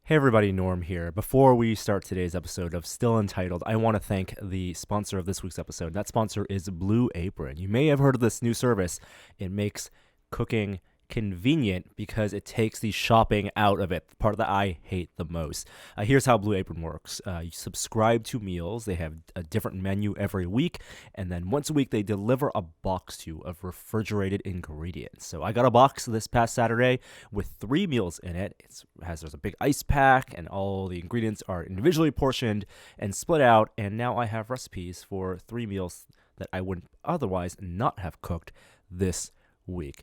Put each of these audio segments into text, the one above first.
Hey everybody, Norm here. Before we start today's episode of Still Untitled, I want to thank the sponsor of this week's episode. That sponsor is Blue Apron. You may have heard of this new service. It makes cooking convenient because it takes the shopping out of it, the part that I hate the most. Here's how Blue Apron works. You subscribe to meals. They have a different menu every week, and then once a week they deliver a box to you of refrigerated ingredients. So I got a box this past Saturday with 3 meals in it. There's a big ice pack, and all the ingredients are individually portioned and split out, and now I have recipes for 3 meals that I would otherwise not have cooked this week.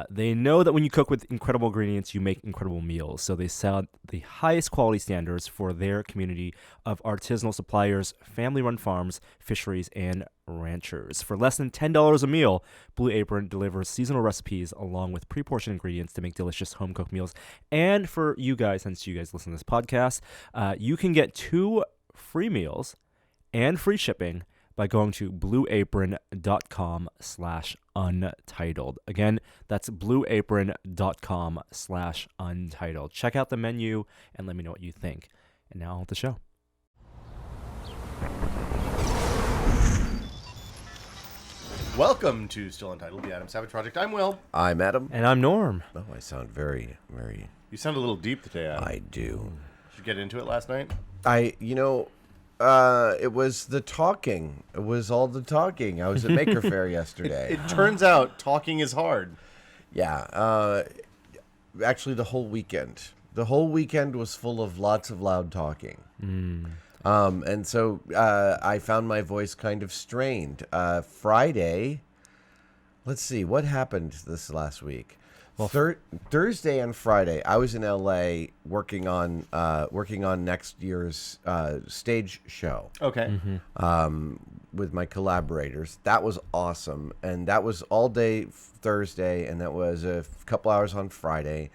They know that when you cook with incredible ingredients, you make incredible meals. So they set the highest quality standards for their community of artisanal suppliers, family-run farms, fisheries, and ranchers. For less than $10 a meal, Blue Apron delivers seasonal recipes along with pre-portioned ingredients to make delicious home-cooked meals. And for you guys, since you guys listen to this podcast, you can get 2 free meals and free shipping by going to blueapron.com/untitled. Again, that's blueapron.com/untitled. Check out the menu and let me know what you think. And now on with the show. Welcome to Still Untitled, the Adam Savage Project. I'm Will. I'm Adam. And I'm Norm. Oh, I sound very, very... You sound a little deep today, Adam. I do. Did you get into it last night? It was the talking. It was all the talking. I was at Maker Faire yesterday. It turns out talking is hard. Yeah. Actually, the whole weekend. The whole weekend was full of lots of loud talking. And so I found my voice kind of strained. Friday, let's see, what happened this last week? Well, Thursday and Friday, I was in LA working on next year's stage show. Okay. With my collaborators. That was awesome, and that was all day Thursday, and that was a couple hours on Friday,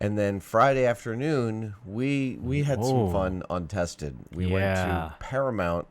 and then Friday afternoon we had some fun on Tested. We went to Paramount,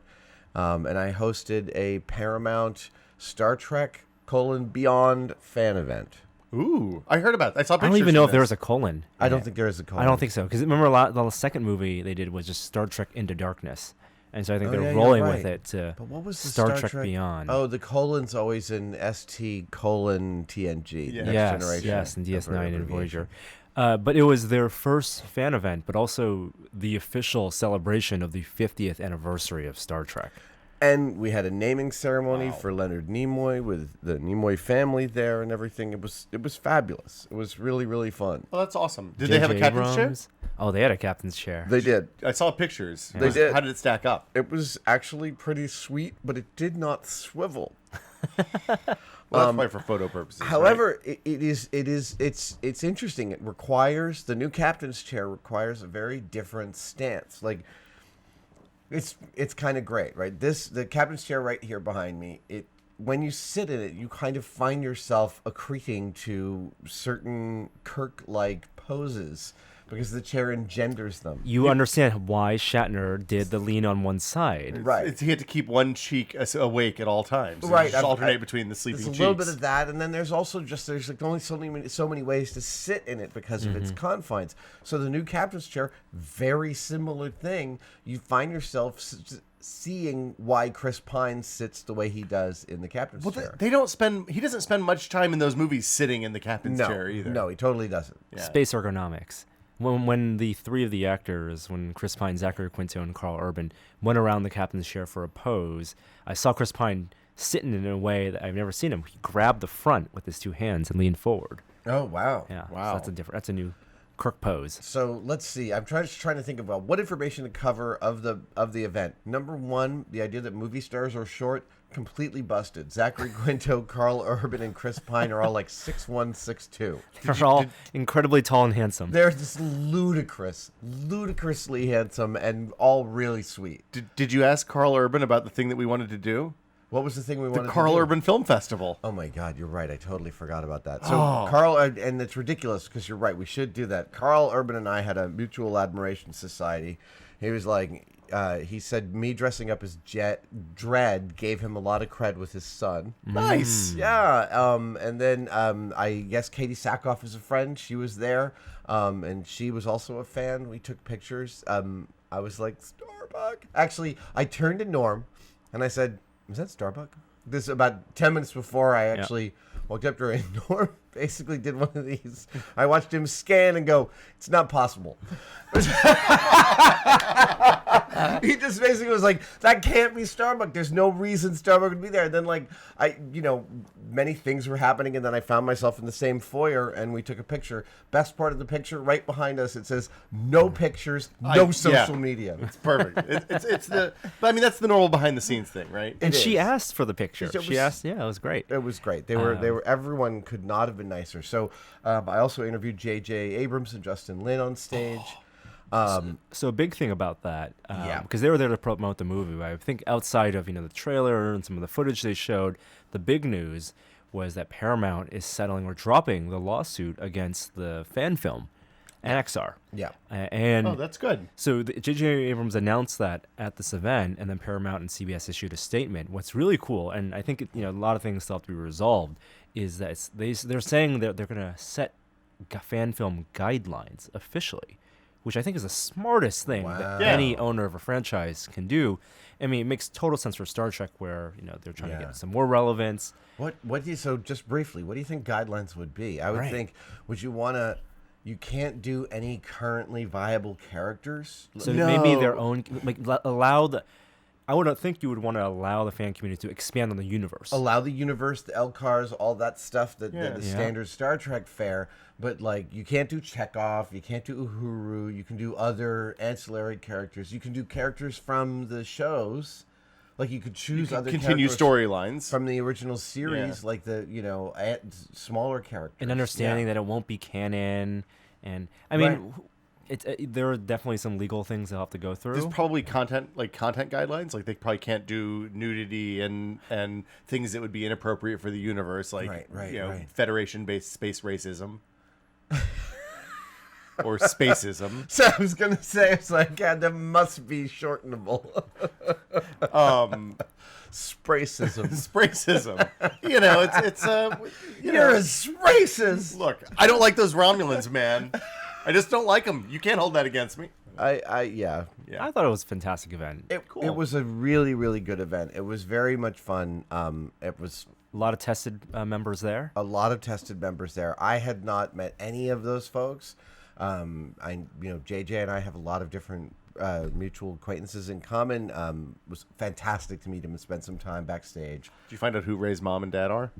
and I hosted a Paramount Star Trek: Beyond fan event. Ooh, I heard about that. I saw pictures. I don't even know if there was a colon. I don't think there is a colon. I don't think so. Because remember, the second movie they did was just Star Trek Into Darkness. And so I think they're rolling with it to but what was the Star Trek Beyond. Oh, the colon's always in ST:TNG. Yeah. Next Generation. Yes, and DS9 and Voyager. But it was their first fan event, but also the official celebration of the 50th anniversary of Star Trek. And we had a naming ceremony for Leonard Nimoy with the Nimoy family there and everything. It was fabulous. It was really, really fun. Oh, that's awesome. Did they have a captain's chair? Oh, they had a captain's chair. They did. I saw pictures. They did. How did it stack up? It was actually pretty sweet, but it did not swivel. Well, that's why for photo purposes. However, right? it's interesting. It requires, the new captain's chair requires a very different stance. Like, it's kind of great, right? The captain's chair right here behind me, when you sit in it, you kind of find yourself accreting to certain Kirk-like poses because the chair engenders them. You understand why Shatner did the lean on one side. Right. He had to keep one cheek awake at all times. Right. Just alternate between the sleeping cheeks. cheeks. There's a little bit of that, and then there's also there's like only so many ways to sit in it because of its confines. So the new captain's chair, very similar thing. You find yourself seeing why Chris Pine sits the way he does in the captain's chair. He doesn't spend much time in those movies sitting in the captain's chair either. No, he totally doesn't. Yeah. Space ergonomics. When the 3 of the actors, when Chris Pine, Zachary Quinto, and Carl Urban went around the captain's chair for a pose, I saw Chris Pine sitting in a way that I've never seen him. He grabbed the front with his 2 hands and leaned forward. Oh, wow. Yeah, wow. So that's a new Kirk pose. So let's see. I'm trying to think about what information to cover of the event. Number 1, the idea that movie stars are short, completely busted. Zachary Quinto, Carl Urban, and Chris Pine are all like 6'1", 6'2". They're all incredibly tall and handsome. They're just ludicrously handsome, and all really sweet. Did you ask Carl Urban about the thing that we wanted to do? What was the thing we wanted to do? The Carl Urban Film Festival. Oh my God, you're right. I totally forgot about that. So Carl, and it's ridiculous because you're right. We should do that. Carl Urban and I had a mutual admiration society. He was like, he said me dressing up as Dredd gave him a lot of cred with his son. Nice. Yeah. And then I guess Katie Sackhoff is a friend. She was there, and she was also a fan. We took pictures. I was like, Starbuck. Actually, I turned to Norm, and I said, "Is that Starbuck?" This is about 10 minutes before I actually walked up to her, and Norm basically did one of these. I watched him scan and go, "It's not possible." He just basically was like, "That can't be Starbuck. There's no reason Starbuck would be there." And then, like, many things were happening, and then I found myself in the same foyer, and we took a picture. Best part of the picture, right behind us, it says, "No pictures, no social media." It's perfect. But I mean, that's the normal behind the scenes thing, right? And she asked for the picture. She asked, it was great. It was great. They were. Everyone could not have been nicer. So, I also interviewed J.J. Abrams and Justin Lin on stage. So a big thing about that, because they were there to promote the movie. But I think outside of the trailer and some of the footage they showed, the big news was that Paramount is settling or dropping the lawsuit against the fan film, Annexar. Yeah. And that's good. So J.J. Abrams announced that at this event, and then Paramount and CBS issued a statement. What's really cool, and I think a lot of things still have to be resolved, is that they're saying that they're going to set fan film guidelines officially, which I think is the smartest thing that any owner of a franchise can do. I mean, it makes total sense for Star Trek, where they're trying to get some more relevance. So just briefly, what do you think guidelines would be? I would think, would you want to? You can't do any currently viable characters. So maybe their own, allow the. I would think you would want to allow the fan community to expand on the universe. Allow the universe, the Elcars, all that stuff, the standard Star Trek fare. But, like, you can't do Chekhov, you can't do Uhuru, you can do other ancillary characters. You can do characters from the shows. Like, you could choose other continue characters storylines from the original series, like the, smaller characters. And understanding that it won't be canon. And, I mean... there are definitely some legal things they'll have to go through. There's probably content guidelines. Like, they probably can't do nudity and things that would be inappropriate for the universe, like Federation-based space racism or spacism. So I was gonna say, it's like, God, that must be shortenable. Spracism. Spracism. It's You're a racist. Look, I don't like those Romulans, man. I just don't like them. You can't hold that against me. I thought it was a fantastic event. It was a really, really good event. It was very much fun. It was a lot of tested members there. A lot of tested members there. I had not met any of those folks. JJ and I have a lot of different mutual acquaintances in common. It was fantastic to meet him and spend some time backstage. Did you find out who Ray's mom and dad are?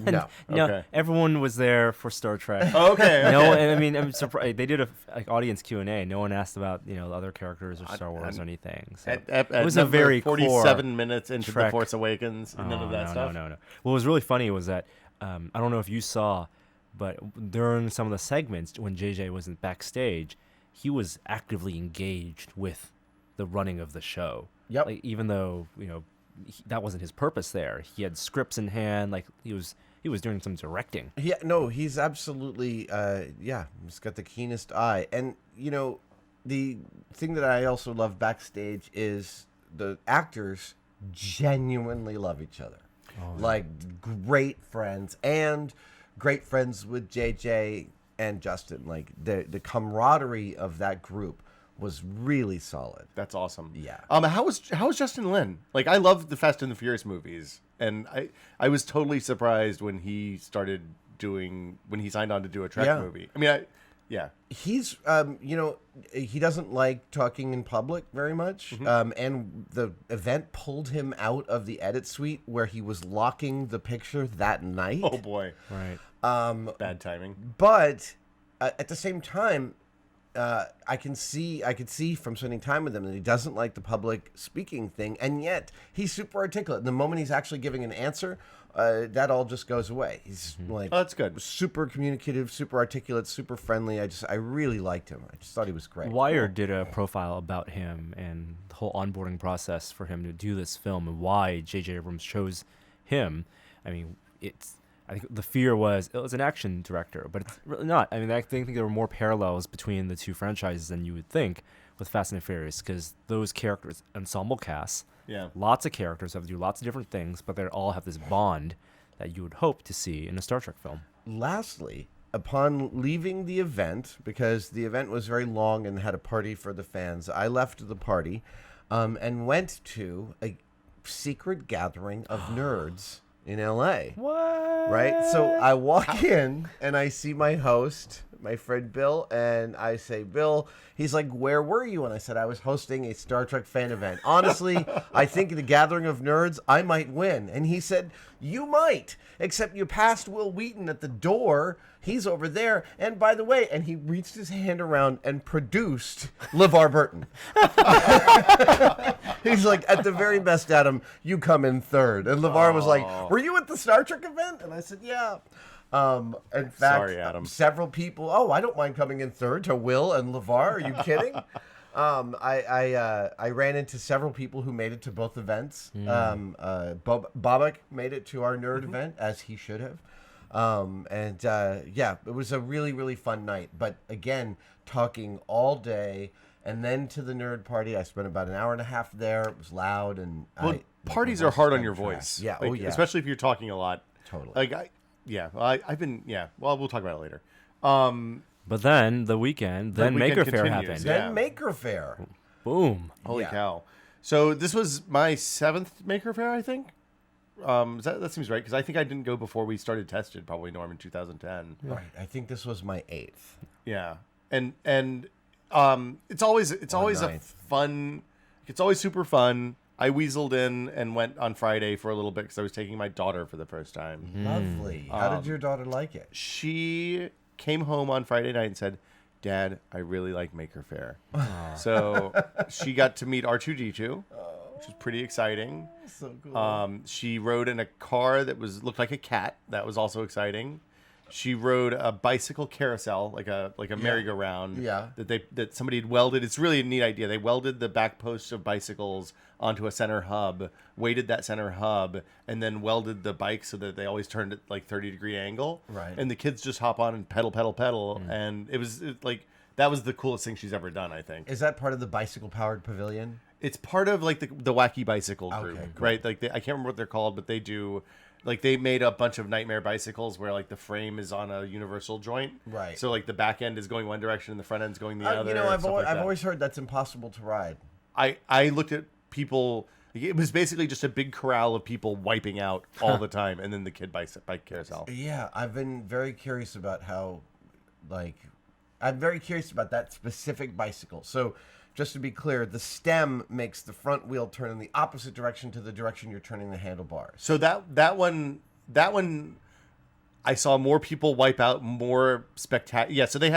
No. Okay. Everyone was there for Star Trek. Okay. No, I mean, I'm surprised they did a audience Q&A. No one asked about other characters or Star Wars or anything. So it was a very 47 minutes into Trek. The Force Awakens. None of that stuff. No. What was really funny was that I don't know if you saw, but during some of the segments when JJ wasn't backstage, he was actively engaged with the running of the show. Yep. Like, even though that wasn't his purpose there. He had scripts in hand. Like he was doing some directing. Yeah, no, he's absolutely he's got the keenest eye. And the thing that I also love backstage is the actors genuinely love each other. Like great friends with JJ and Justin. Like the camaraderie of that group was really solid. That's awesome. Yeah. How was Justin Lin? Like, I love the Fast and the Furious movies, and I was totally surprised when he signed on to do a Trek movie. I mean, he's he doesn't like talking in public very much. Mm-hmm. And the event pulled him out of the edit suite where he was locking the picture that night. Oh boy. Right. Bad timing. But at the same time, I could see from spending time with him that he doesn't like the public speaking thing, and yet he's super articulate. The moment he's actually giving an answer, that all just goes away. He's like, oh, that's good. Super communicative, super articulate, super friendly. I really liked him. I just thought he was great. Wired did a profile about him and the whole onboarding process for him to do this film and why J.J. Abrams chose him. I mean, I think the fear was it was an action director, but it's really not. I mean, I think there were more parallels between the two franchises than you would think with Fast and Furious, because those characters, ensemble casts, lots of characters have to do lots of different things, but they all have this bond that you would hope to see in a Star Trek film. Lastly, upon leaving the event, because the event was very long and had a party for the fans, I left the party and went to a secret gathering of nerds in LA. What? Right? So I walk in and I see my host, my friend Bill, and I say, Bill, he's like, where were you? And I said, I was hosting a Star Trek fan event. Honestly, I think the gathering of nerds, I might win. And he said, you might, except you passed Will Wheaton at the door. He's over there. And by the way, and he reached his hand around and produced LeVar Burton. He's like, at the very best, Adam, you come in third. And LeVar was like, were you at the Star Trek event? And I said, yeah. In fact, Sorry, Adam. Several people, I don't mind coming in third to Will and LeVar. Are you kidding? I ran into several people who made it to both events. Bobak made it to our nerd event, as he should have. It was a really, really fun night. But again, talking all day, and then to the nerd party. I spent about an hour and a half there. It was loud, and parties are hard on your voice. Yeah, like, especially if you're talking a lot. Totally. Like I've been. Yeah, well, we'll talk about it later. But then the weekend, then Maker Faire continues, happened. yeah. Then Maker Faire. Boom. Holy cow! So this was my 7th Maker Faire, I think. That seems right, because I think I didn't go before we started Tested, probably, Norm, in 2010. Right. I think this was my 8th. Yeah, and it's always a fun. It's always super fun. I weaseled in and went on Friday for a little bit because I was taking my daughter for the first time. Lovely. How did your daughter like it? She came home on Friday night and said, Dad, I really like Maker Faire. So she got to meet R2-D2, which was pretty exciting. So cool. She rode in a car that looked like a cat. That was also exciting. She rode a bicycle carousel, like a merry-go-round. Yeah. That somebody had welded. It's really a neat idea. They welded the back posts of bicycles onto a center hub, weighted that center hub, and then welded the bike so that they always turned at like 30-degree angle. Right. And the kids just hop on and pedal, and it was like that was the coolest thing she's ever done, I think. Is that part of the bicycle-powered pavilion? It's part of like the wacky bicycle group, Okay, cool. right? Like I can't remember what they're called, but they do. Like they made a bunch of nightmare bicycles where like the frame is on a universal joint, Right. So like the back end is going one direction and the front end's going the other. You know, I've stuff like that. always heard that's impossible to ride. I looked at people. It was basically just a big corral of people wiping out all the time, and then the kid bike carousel. Yeah, I've been very curious about I'm very curious about that specific bicycle. So, just to be clear, the stem makes the front wheel turn in the opposite direction to the direction you're turning the handlebars. So that one, I saw more people wipe out, more spectacular. Yeah, so they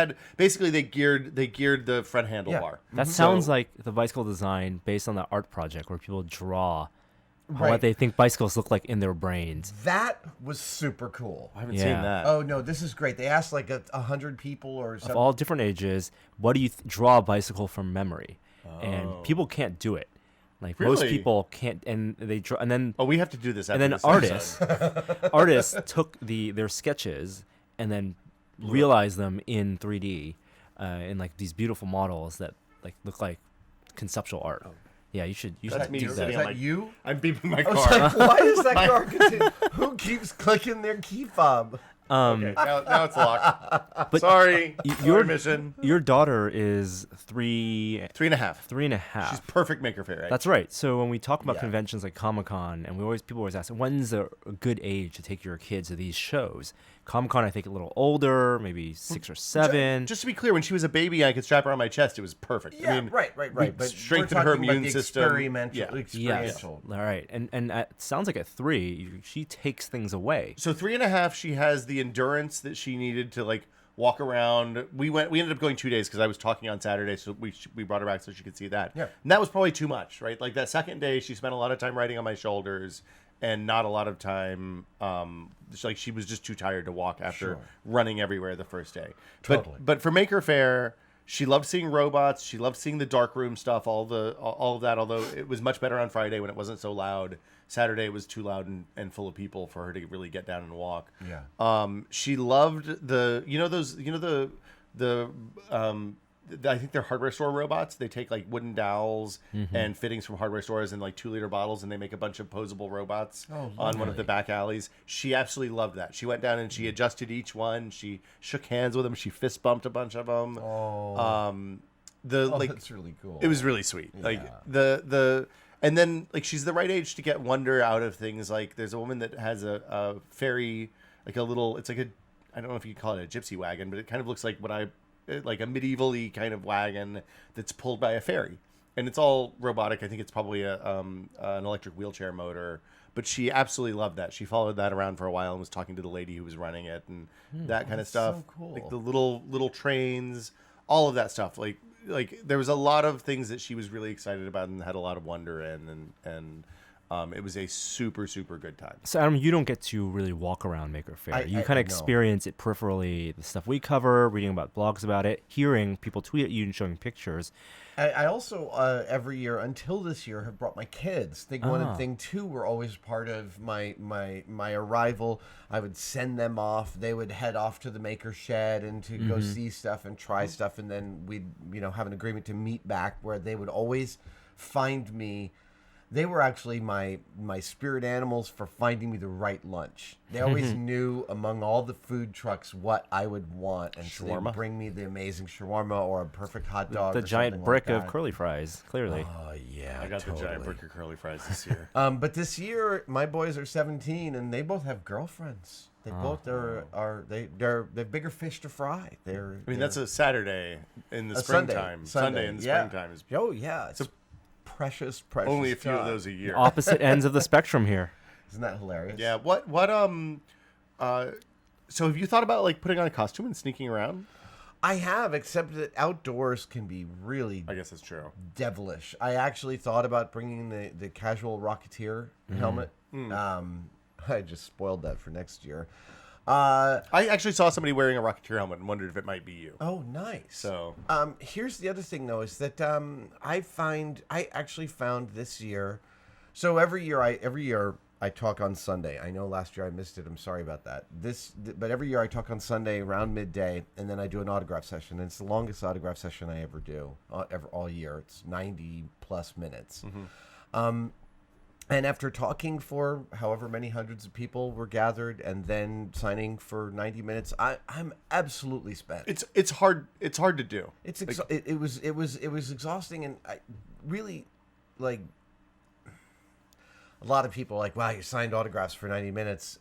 geared the front handlebar. That sounds like the bicycle design based on that art project where people draw Right. what they think bicycles look like in their brains. That was super cool. I haven't seen that. Oh no, this is great. They asked like 100 people or something. Of all different ages, what do you draw a bicycle from memory? And people can't do it. Like most Really? people can't, and they draw, and then Oh, we have to do this. After and then this episode. artists took their sketches and then realized them in 3D in like these beautiful models that like look like conceptual art. Yeah, you should That's me do sitting Is on that you? I'm beeping my I was car. like, why is that car continue? Who keeps clicking their key fob? Okay, now it's locked. But Sorry. your mission. Your daughter is 3.5. 3.5. She's perfect Maker Faire, right? That's right. So when we talk about Yeah. conventions like Comic-Con, and people always ask, when's a good age to take your kids to these shows? Comic-Con, I think a little older, maybe 6 or 7. Just to be clear, when she was a baby, I could strap her on my chest. It was perfect. Yeah, I mean, right. we But strengthened we're her talking about immune the system. Experimental. Yeah. Experiential. All right. And it sounds like at 3, she takes things away. So 3.5, she has the endurance that she needed to like walk around. We ended up going 2 days because I was talking on Saturday, so we brought her back so she could see that. Yeah. And that was probably too much, right? Like that second day, she spent a lot of time riding on my shoulders and not a lot of time. Like she was just too tired to walk after Sure. running everywhere the first day. Totally. But for Maker Faire, she loved seeing robots. She loved seeing the dark room stuff, all of that. Although it was much better on Friday when it wasn't so loud. Saturday was too loud and full of people for her to really get down and walk. Yeah. She loved the I think they're hardware store robots. They take like wooden dowels and fittings from hardware stores in like 2-liter bottles, and they make a bunch of posable robots on one of the back alleys. She absolutely loved that. She went down and she adjusted each one. She shook hands with them. She fist bumped a bunch of them. That's really cool. It was really sweet. Yeah. Like and then like she's the right age to get wonder out of things. Like there's a woman that has a fairy, like a little. It's like I don't know if you could call it a gypsy wagon, but it kind of looks like like a medieval-y kind of wagon that's pulled by a fairy, and it's all robotic. I think it's probably an electric wheelchair motor, but she absolutely loved that. She followed that around for a while and was talking to the lady who was running it and that kind of stuff. So cool. Like the little trains, all of that stuff. Like there was a lot of things that she was really excited about and had a lot of wonder in, and it was a super, super good time. So, Adam, you don't get to really walk around Maker Faire. You kind I of know. experience it peripherally, the stuff we cover, reading about blogs about it, hearing people tweet at you and showing pictures. I also, every year until this year, have brought my kids. Thing 1 and Thing 2 were always part of my arrival. I would send them off. They would head off to the Maker Shed and to go see stuff and try stuff. And then we'd, have an agreement to meet back where they would always find me. They were actually my spirit animals for finding me the right lunch. They always knew among all the food trucks what I would want, and so they would bring me the amazing shawarma or a perfect hot dog. The or giant something brick like of that. curly fries, clearly. Oh yeah, I got the giant brick of curly fries this year. But this year, my boys are 17, and they both have girlfriends. They both they're bigger fish to fry. That's a Saturday in the Sunday. springtime. Sunday, Sunday in the yeah. springtime is It's precious. only a few of time. those a year. Opposite ends of the spectrum here. Isn't that hilarious? Yeah. So have you thought about like putting on a costume and sneaking around? I have, except that outdoors can be really I guess that's true. devilish. I actually thought about bringing the casual Rocketeer helmet. I just spoiled that for next year. I actually saw somebody wearing a Rocketeer helmet and wondered if it might be you. Oh, nice. So here's the other thing, though, is that I actually found this year. So every year I talk on Sunday. I know last year I missed it. I'm sorry about that. But every year I talk on Sunday around midday, and then I do an autograph session. And it's the longest autograph session I ever do, all year. It's 90 plus minutes. And after talking for however many hundreds of people were gathered, and then signing for 90 minutes, I'm absolutely spent. it's hard to do. It was exhausting, and I really like. A lot of people are like, wow, you signed autographs for 90 minutes.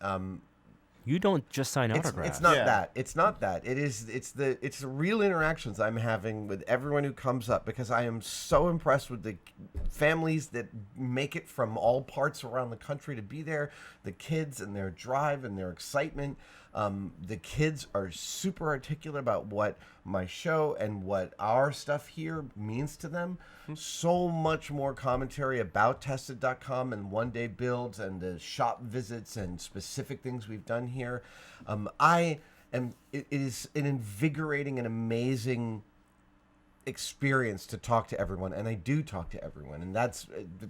You don't just sign autographs. It's not that. It's not that. It's the real interactions I'm having with everyone who comes up, because I am so impressed with the families that make it from all parts around the country to be there, the kids and their drive and their excitement. The kids are super articulate about what my show and what our stuff here means to them. So much more commentary about Tested.com and one day builds and the shop visits and specific things we've done here. It is an invigorating and amazing experience to talk to everyone, and I do talk to everyone, and that's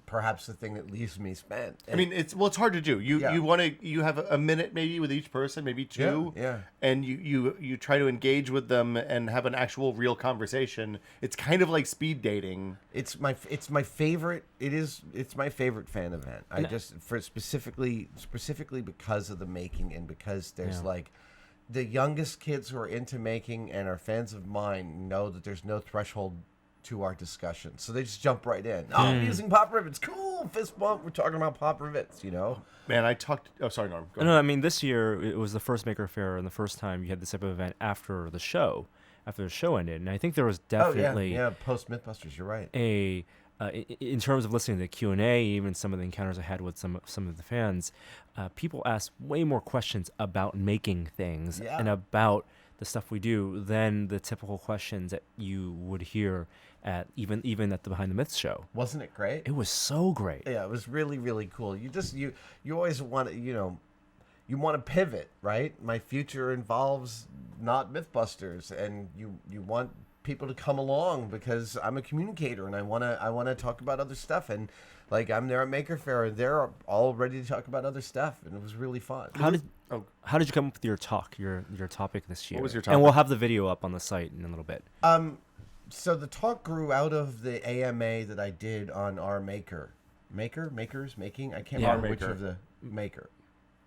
perhaps the thing that leaves me spent. I mean, it's hard to do. You have a minute maybe with each person, maybe two, and you try to engage with them and have an actual real conversation. It's kind of like speed dating. It's my favorite. It's my favorite fan event. I just specifically because of the making, and because there's like. The youngest kids who are into making and are fans of mine know that there's no threshold to our discussion. So they just jump right in. Oh, I'm using pop rivets. Cool. Fist bump. We're talking about pop rivets, Man, I talked... Oh, sorry, Norm. Go No, ahead. I mean, this year, it was the first Maker Faire and the first time you had this type of event after the show ended. And I think there was definitely... post Mythbusters, you're right. In terms of listening to the Q&A, even some of the encounters I had with some of the fans, people ask way more questions about making things and about the stuff we do than the typical questions that you would hear at even at the Behind the Myths show. Wasn't it great? It was so great. Yeah, it was really, really cool. You always want to, you want to pivot, right? My future involves not Mythbusters, and you want people to come along because I'm a communicator and I wanna talk about other stuff, and like I'm there at Maker Faire and they're all ready to talk about other stuff, and it was really fun. How did you come up with your talk, your topic this year? What was your And we'll topic? have the video up on the site in a little bit. So the talk grew out of the AMA that I did on our making. I can't Yeah. remember which Maker. of the maker.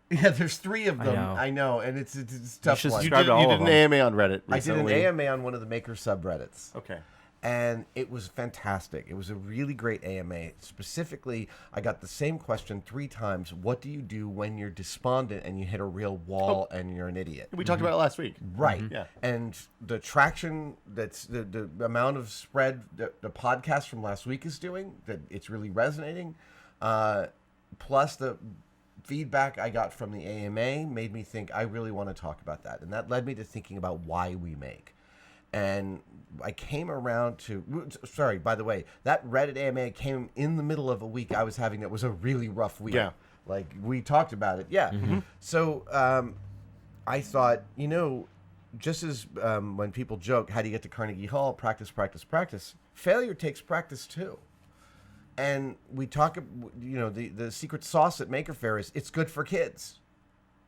Yeah, there's 3 of them. I know, and it's a tough should one. You subscribe did, to all you of did an them. AMA on Reddit I did an recently. AMA on one of the Maker subreddits. Okay. And it was fantastic. It was a really great AMA. Specifically, I got the same question 3 times. What do you do when you're despondent and you hit a real wall and you're an idiot? We talked about it last week. Right. Yeah. And the traction that's the amount of spread that the podcast from last week is doing, that it's really resonating. Plus the feedback I got from the AMA made me think I really want to talk about that. And that led me to thinking about why we make. And I came around to, sorry, by the way, that Reddit AMA came in the middle of a week I was having that was a really rough week. Yeah. Like, we talked about it. Yeah. So I thought, just as when people joke, how do you get to Carnegie Hall? Practice, practice, practice. Failure takes practice, too. And we talk, the secret sauce at Maker Faire is it's good for kids.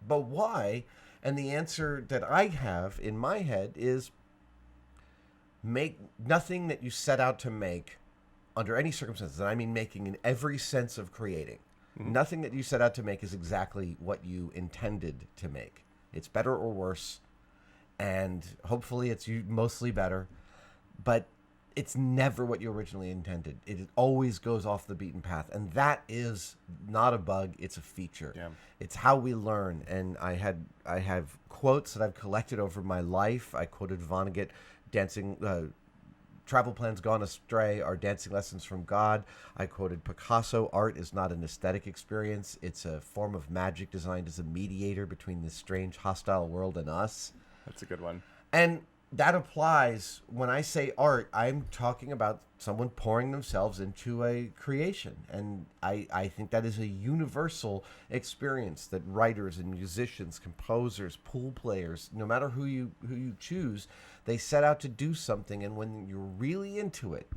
But why? And the answer that I have in my head is make nothing that you set out to make under any circumstances. And I mean making in every sense of creating. Nothing that you set out to make is exactly what you intended to make. It's better or worse. And hopefully it's mostly better. But it's never what you originally intended. It always goes off the beaten path. And that is not a bug, it's a feature. Yeah. It's how we learn. And I have quotes that I've collected over my life. I quoted Vonnegut, dancing, travel plans gone astray are dancing lessons from God. I quoted Picasso, art is not an aesthetic experience. It's a form of magic designed as a mediator between this strange hostile world and us. That's a good one. And that applies when I say art, I'm talking about someone pouring themselves into a creation. And I think that is a universal experience that writers and musicians, composers, pool players, no matter who you choose, they set out to do something. And when you're really into it,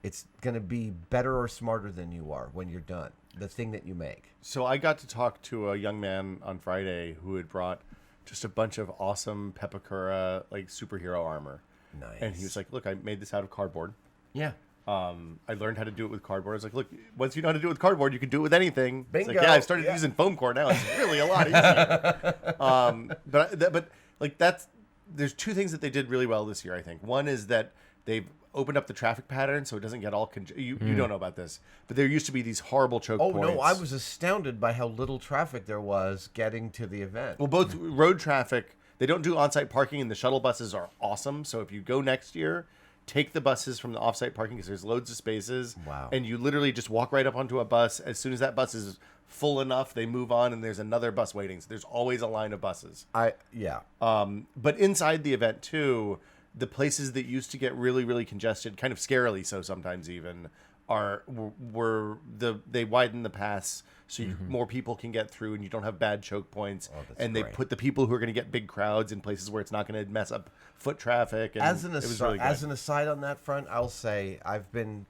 it's going to be better or smarter than you are when you're done, the thing that you make. So I got to talk to a young man on Friday who had brought just a bunch of awesome Pepakura like superhero armor. Nice. And he was like, look, I made this out of cardboard. Yeah. I learned how to do it with cardboard. I was like, look, once you know how to do it with cardboard, you can do it with anything. It's Bingo. like, yeah, I started using foam core now. It's really a lot easier. But like there's 2 things that they did really well this year, I think. One is that they've opened up the traffic pattern so it doesn't get all you don't know about this, but there used to be these horrible choke Oh, points. no, I was astounded by how little traffic there was getting to the event. Well, both road traffic, they don't do on-site parking, and the shuttle buses are awesome. So if you go next year, take the buses from the off-site parking because there's loads of spaces. Wow. And you literally just walk right up onto a bus. As soon as that bus is full enough, they move on, and there's another bus waiting. So there's always a line of buses. Yeah. But inside the event, too, the places that used to get really, really congested, kind of scarily so sometimes even, they widen the paths so more people can get through and you don't have bad choke points. Oh, that's and they great. put the people who are going to get big crowds in places where it's not going to mess up foot traffic. And As an it was really good. aside on that front, I'll say I've been,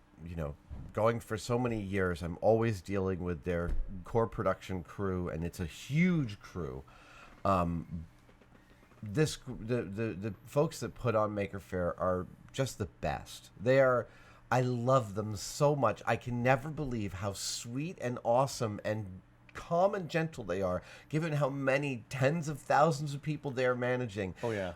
going for so many years. I'm always dealing with their core production crew, and it's a huge crew. The folks that put on Maker Faire are just the best. I love them so much. I can never believe how sweet and awesome and calm and gentle they are, given how many tens of thousands of people they are managing. Oh, yeah.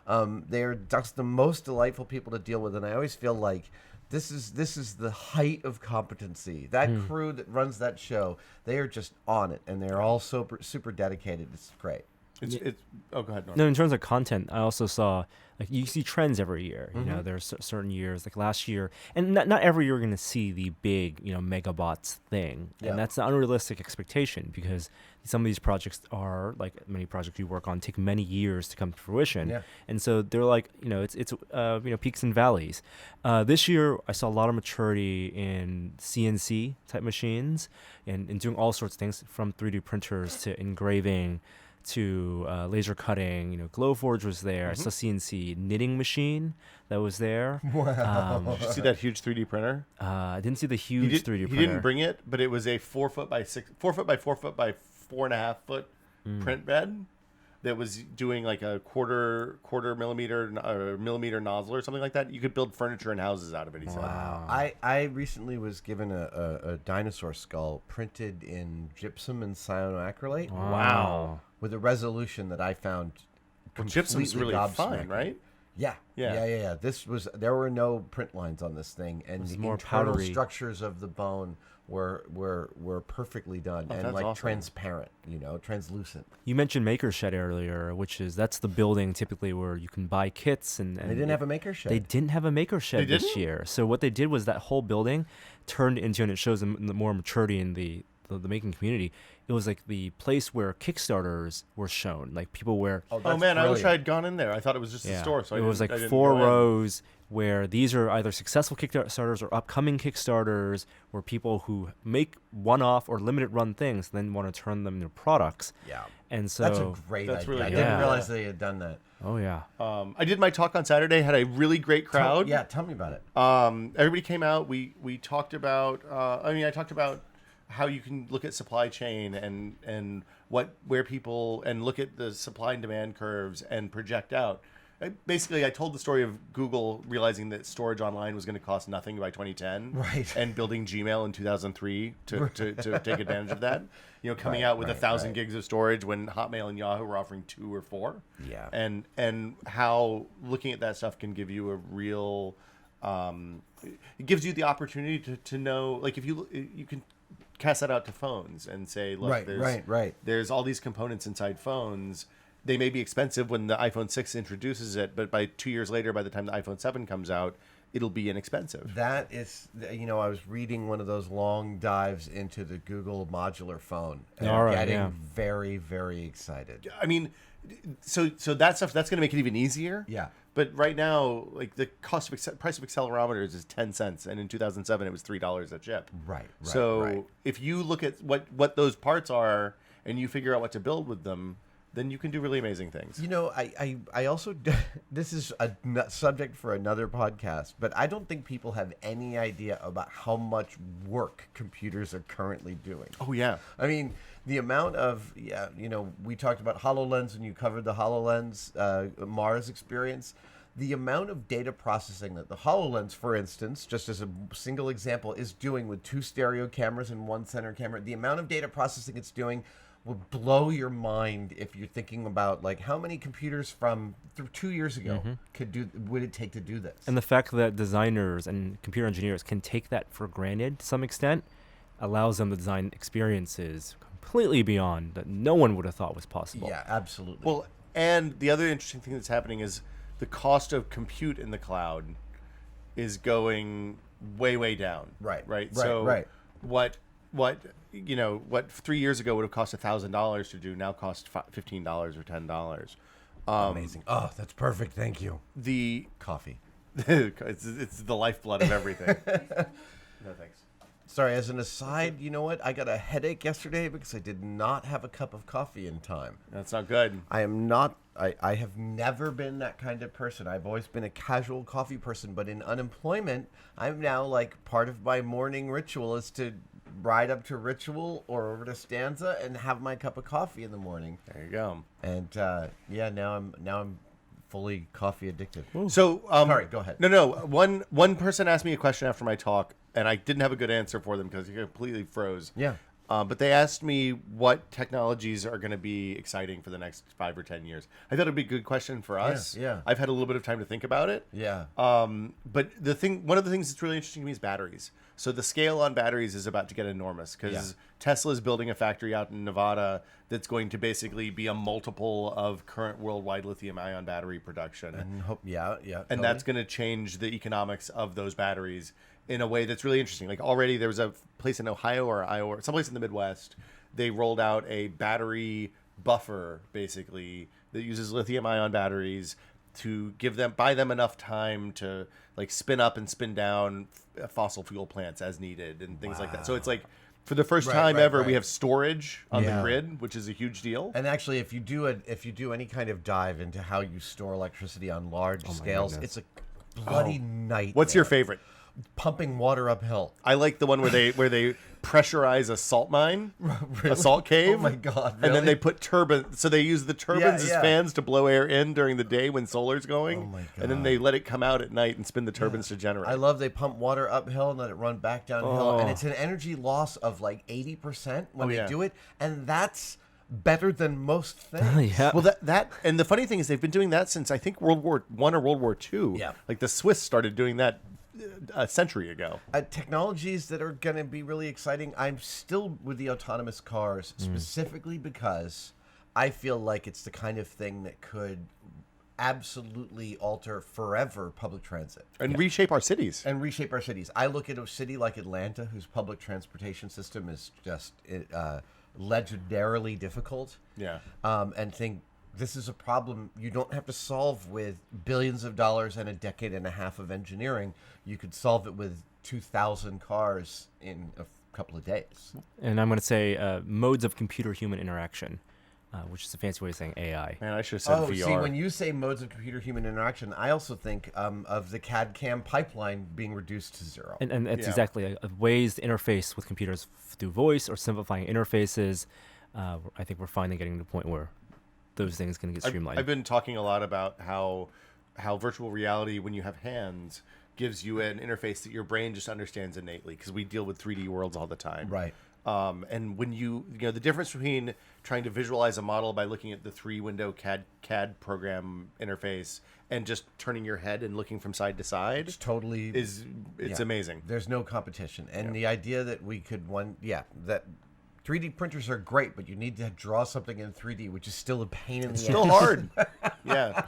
They are just the most delightful people to deal with, and I always feel like this is the height of competency. That crew that runs that show, they are just on it, and they're all super dedicated. It's great. It's oh, go ahead, Norm. No, in terms of content, I also saw like you see trends every year. You know, there's certain years like last year, and not every year you're going to see the big megabots thing, Yeah. and that's an unrealistic expectation because some of these projects are like many projects you work on take many years to come to fruition, Yeah. and so they're like it's peaks and valleys. This year I saw a lot of maturity in CNC type machines and doing all sorts of things from 3D printers to engraving to laser cutting. Glowforge was there. I saw CNC knitting machine that was there. Did you see that huge 3D printer? I didn't see the huge 3D printer. He didn't bring it, but it was a 4 foot by 4 foot by 4.5 foot print bed that was doing like a quarter millimeter or millimeter nozzle or something like that. You could build furniture and houses out of it. He said. Wow. I recently was given a dinosaur skull printed in gypsum and cyanoacrylate. Wow. With a resolution that I found Gypsum's really fine, right? Yeah. There were no print lines on this thing, and the more internal powdery. structures of the bone were perfectly done and that's like awesome. transparent, translucent. You mentioned Maker Shed earlier, that's the building typically where you can buy kits, and They didn't have a Maker Shed. They didn't have a Maker Shed this didn't? year. So what they did was that whole building turned into, and it shows the more maturity in the making community. It was like the place where Kickstarters were shown, like people where. Oh that's man, I wish brilliant. I had gone in there. I thought it was just a store. So it was like I didn't 4 go in. rows where these are either successful Kickstarters or upcoming Kickstarters, where people who make one-off or limited run things then want to turn them into products. Yeah. And so That's a great That's idea. really I good. didn't Yeah. realize they had done that. Oh yeah. I did my talk on Saturday. Had a really great crowd. Tell me about it. Everybody came out. We talked about. I talked about how you can look at supply chain and where people and look at the supply and demand curves and project out. Basically, I told the story of Google realizing that storage online was going to cost nothing by 2010, Right. And building Gmail in 2003 to take advantage of that. Coming out with 1,000 gigs of storage when Hotmail and Yahoo were offering 2 or 4. Yeah. And how looking at that stuff can give you a real. It gives you the opportunity to know, like if you can cast that out to phones and say, look, Right. there's all these components inside phones. They may be expensive when the iPhone 6 introduces it, but by 2 years later, by the time the iPhone 7 comes out, it'll be inexpensive. That is, I was reading one of those long dives into the Google modular phone and All right, getting yeah. very, very excited. I mean, so that stuff, that's going to make it even easier. Yeah. But right now, like the price of accelerometers is 10 cents, and in 2007 it was $3 a chip. Right. So if you look at what those parts are and you figure out what to build with them, then you can do really amazing things. I also, this is a subject for another podcast, but I don't think people have any idea about how much work computers are currently doing. Oh yeah. I mean, the amount of, we talked about HoloLens and you covered the HoloLens Mars experience. The amount of data processing that the HoloLens, for instance, just as a single example, is doing with 2 stereo cameras and 1 center camera, the amount of data processing it's doing will blow your mind if you're thinking about like how many computers from 2 years ago would it take to do this? And the fact that designers and computer engineers can take that for granted to some extent allows them to design experiences completely beyond that no one would have thought was possible. Yeah, absolutely. Well, and the other interesting thing that's happening is the cost of compute in the cloud is going way down. Right. So what 3 years ago would have cost $1,000 to do now costs $15 or $10. Amazing. Oh, that's perfect. Thank you. The Coffee. it's the lifeblood of everything. No thanks. Sorry, as an aside, you know what? I got a headache yesterday because I did not have a cup of coffee in time. That's not good. I am not, I have never been that kind of person. I've always been a casual coffee person, but in unemployment, I'm now like part of my morning ritual is to ride up to Ritual or over to Stanza and have my cup of coffee in the morning. There you go. And now I'm fully coffee addicted. So Sorry, go ahead. No. One person asked me a question after my talk, and I didn't have a good answer for them because he completely froze. Yeah. But they asked me what technologies are going to be exciting for the next 5 or 10 years. I thought it'd be a good question for us. Yeah. I've had a little bit of time to think about it. Yeah. But one of the things that's really interesting to me is batteries. So the scale on batteries is about to get enormous because Tesla is building a factory out in Nevada that's going to basically be a multiple of current worldwide lithium-ion battery production. And That's going to change the economics of those batteries in a way that's really interesting. Like already there was a place in Ohio or Iowa, someplace in the Midwest, they rolled out a battery buffer basically that uses lithium-ion batteries to buy them enough time to like spin up and spin down fossil fuel plants as needed and things like that. So it's like For the first Right, time right, ever, right. we have storage on the Yeah. grid, which is a huge deal. And actually, if you do any kind of dive into how you store electricity on large scales, goodness. it's a bloody nightmare. What's your favorite? Pumping water uphill. I like the one where they pressurize a salt mine, a salt cave. Oh my God, And then really? they put turbines. So they use the turbines Yeah, as fans to blow air in during the day when solar's going. Oh my And then God. they let it come out at night and spin the turbines to generate. I love they pump water uphill and let it run back downhill, and Oh. it's an energy loss of like 80% when they yeah. do it, and that's better than most things. Yeah. Well, that and the funny thing is they've been doing that since I think World War I or World War II. Yeah. Like the Swiss started doing that a century ago. Technologies that are going to be really exciting. I'm still with the autonomous cars, specifically because I feel like it's the kind of thing that could absolutely alter forever public transit And reshape our cities. and reshape our cities. I look at a city like Atlanta, whose public transportation system is just legendarily difficult. Yeah. And think this is a problem you don't have to solve with billions of dollars and a decade and a half of engineering. You could solve it with 2,000 cars in a couple of days. And I'm going to say modes of computer-human interaction, which is a fancy way of saying AI. Man, I should have said Oh, VR. see, when you say modes of computer-human interaction, I also think of the CAD-CAM pipeline being reduced to zero. And it's Yeah. exactly ways to interface with computers through voice or simplifying interfaces. I think we're finally getting to the point where those things can get streamlined. I've been talking a lot about how virtual reality, when you have hands, gives you an interface that your brain just understands innately, because we deal with 3D worlds all the time. Right. And when you know the difference between trying to visualize a model by looking at the 3-window CAD program interface and just turning your head and looking from side to side It's totally it's yeah. amazing. There's no competition. And the idea that we could that 3D printers are great, but you need to draw something in 3D, which is still a pain in the ass. Still hard. Yeah.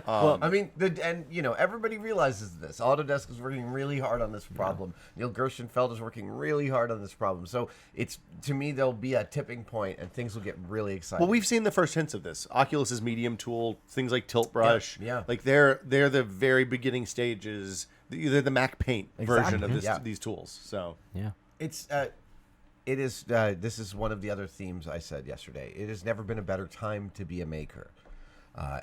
I mean, everybody realizes this. Autodesk is working really hard on this problem. Neil Gershenfeld is working really hard on this problem. So to me, there'll be a tipping point, and things will get really exciting. Well, we've seen the first hints of this. Oculus's medium tool, things like Tilt Brush. Yeah. Like they're the very beginning stages. They're the Mac Paint version of Exactly. these tools. So yeah. This is one of the other themes I said yesterday. It has never been a better time to be a maker.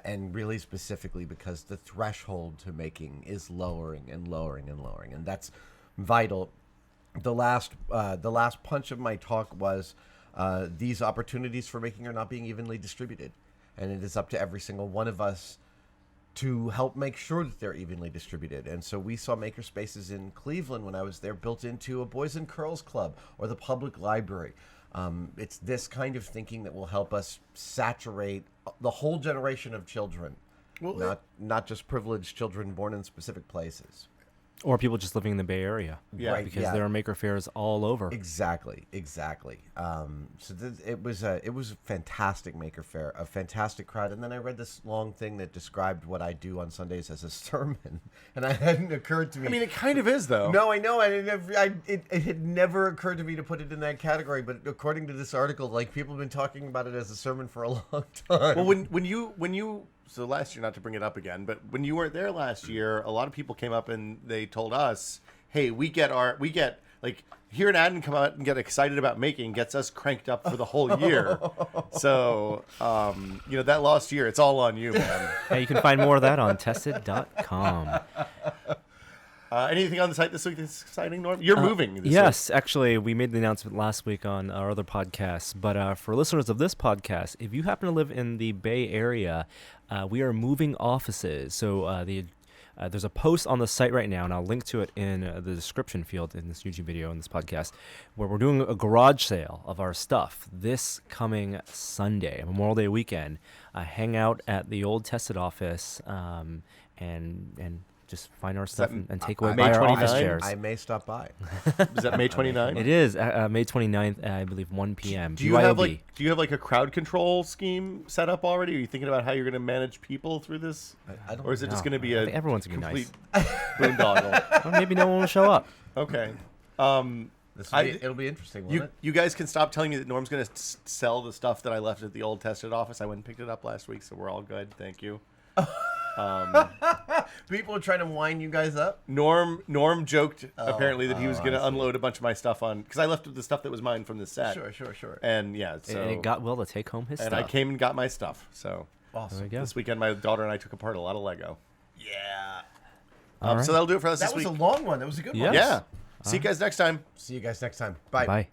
And really specifically because the threshold to making is lowering and lowering and lowering. And that's vital. The last punch of my talk was these opportunities for making are not being evenly distributed. And it is up to every single one of us to help make sure that they're evenly distributed. And so we saw maker spaces in Cleveland when I was there built into a Boys and Curls Club or the public library. It's this kind of thinking that will help us saturate the whole generation of children, not just privileged children born in specific places. Or people just living in the Bay Area. Yeah. Right, Because yeah. there are maker fairs all over. Exactly. It was a fantastic Maker Faire, a fantastic crowd. And then I read this long thing that described what I do on Sundays as a sermon, and it hadn't occurred to me. I mean, it kind of is though. No, I know. It had never occurred to me to put it in that category. But according to this article, like people have been talking about it as a sermon for a long time. Well, when you so last year, not to bring it up again, but when you weren't there last year, a lot of people came up and they told us, "Hey, we get like hearing Adam come out and get excited about making gets us cranked up for the whole year." So, that lost year, it's all on you, man. Hey, you can find more of that on tested.com. Anything on the site this week that's exciting, Norm? You're moving this Yes, actually, we made the announcement last week on our other podcasts. But for listeners of this podcast, if you happen to live in the Bay Area, we are moving offices. So there's a post on the site right now, and I'll link to it in the description field in this YouTube video and this podcast, where we're doing a garage sale of our stuff this coming Sunday, Memorial Day weekend. Hang out at the old Tested office and just find our stuff and take away May buy our office 29? chairs. I may stop by. Is that May 29th? It is May 29th, I believe, 1 p.m. Do you have BYOB. like a crowd control scheme set up already? Are you thinking about how you're going to manage people through this, I don't or is it just know. going to be I a think everyone's gonna be complete boondoggle? Well, maybe no one will show up. Okay. It'll be interesting, won't it? You guys can stop telling me that Norm's going to sell the stuff that I left at the old Tested office. I went and picked it up last week, so we're all good. Thank you. People are trying to wind you guys up. Norm joked apparently that he was going to unload a bunch of my stuff on because I left the stuff that was mine from the set. Sure. And yeah, so And it got Will to take home his and stuff. I came and got my stuff. So Awesome. There we go. this weekend, my daughter and I took apart a lot of Lego. Yeah. All right. So that'll do it for us That this was week. a long one. That was a good one. Yes. Yeah. See you guys next time. See you guys next time. Bye. Bye.